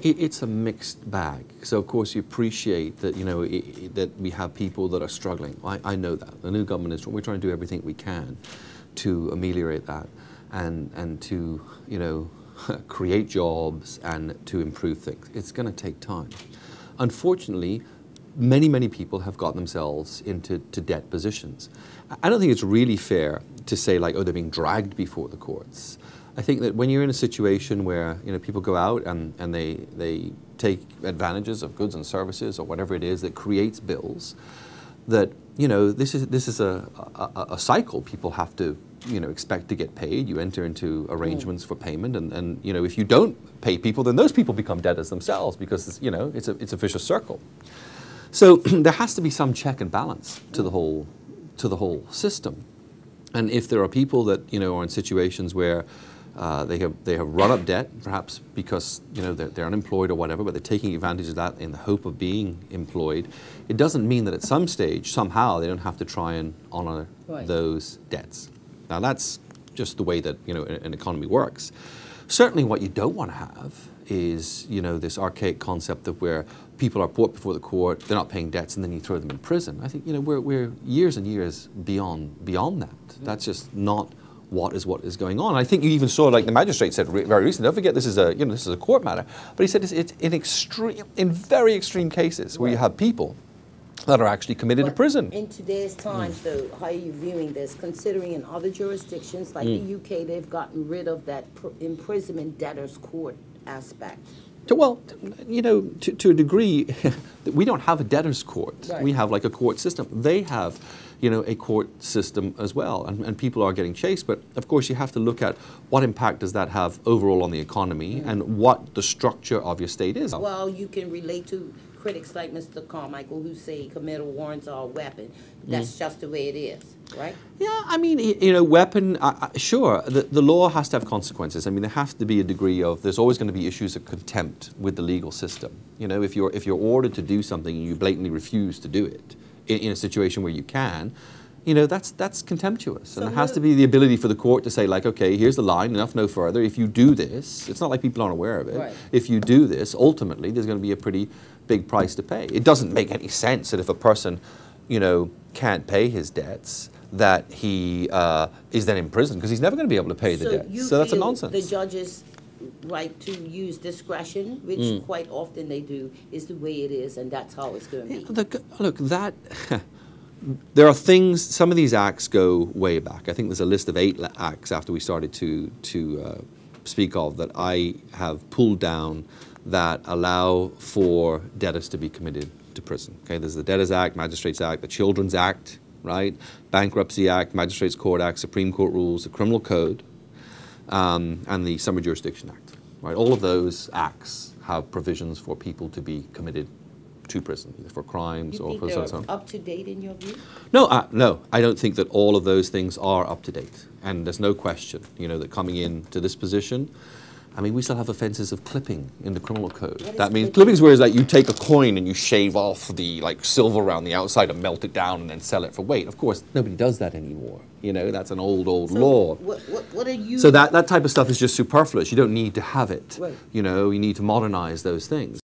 It's a mixed bag. So of course you appreciate that, you know, that we have people that are struggling. I know that. The new government is, we're trying to do everything we can to ameliorate that and to, you know, create jobs and to improve things. It's going to take time. Unfortunately, many people have got themselves into debt positions. I don't think it's really fair to say like, oh, they're being dragged before the courts. I think that when you're in a situation where, you know, people go out and they take advantages of goods and services or whatever it is that creates bills, that, you know, this is a cycle. People have to, you know, expect to get paid. You enter into arrangements for payment, and you know, if you don't pay people, then those people become debtors themselves because, you know, it's a vicious circle. So there has to be some check and balance to the whole system. And if there are people that, you know, are in situations where they have run up debt, perhaps because, you know, they're unemployed or whatever, but they're taking advantage of that in the hope of being employed, it doesn't mean that at some stage, somehow, they don't have to try and honor those debts. Now, that's just the way that, you know, an economy works. Certainly what you don't want to have is, you know, this archaic concept of where people are brought before the court, they're not paying debts, and then you throw them in prison. I think, you know, we're years and years beyond that. That's just not what is going on. I think you even saw, like the magistrate said very recently, don't forget this is a, you know, this is a court matter, but he said it's in very extreme cases where you have people that are actually committed to prison. In today's times, though, how are you viewing this, considering in other jurisdictions like the UK, they've gotten rid of that imprisonment debtors court aspect? Well, you know, to a degree, we don't have a debtors court. Right. We have like a court system. They have, you know, a court system as well, and people are getting chased. But of course, you have to look at what impact does that have overall on the economy and what the structure of your state is. Well, you can relate to critics like Mr. Carmichael who say committal warrants are a weapon. That's just the way it is, right? Yeah, I mean, you know, weapon, sure, the law has to have consequences. I mean, there has to be a degree of, there's always going to be issues of contempt with the legal system. You know, if you're ordered to do something and you blatantly refuse to do it in a situation where you can, you know, that's contemptuous. And there has to be the ability for the court to say, like, okay, here's the line, enough, no further. If you do this, it's not like people aren't aware of it. Right. If you do this, ultimately, there's going to be a pretty big price to pay. It doesn't make any sense that if a person, you know, can't pay his debts, that he is then in prison because he's never going to be able to pay the debts. So that's a nonsense. The judges' right to use discretion, which quite often they do, is the way it is, and that's how it's going to be. Look, that there are things. Some of these acts go way back. I think there's a list of 8 acts after we started to speak of that I have pulled down that allow for debtors to be committed to prison. Okay, there's the Debtors Act, Magistrates Act, the Children's Act, right? Bankruptcy Act, Magistrates Court Act, Supreme Court rules, the Criminal Code, and the Summary Jurisdiction Act. Right? All of those acts have provisions for people to be committed to prison, either for crimes or for so on. Up to date in your view? No, no, I don't think that all of those things are up to date, and there's no question, you know, that coming into this position. I mean, we still have offences of clipping in the criminal code. That means clipping is where it's like you take a coin and you shave off the like silver around the outside and melt it down and then sell it for weight. Of course, nobody does that anymore. You know, that's an old law. What are you? So that type of stuff is just superfluous. You don't need to have it. Right. You know, you need to modernize those things.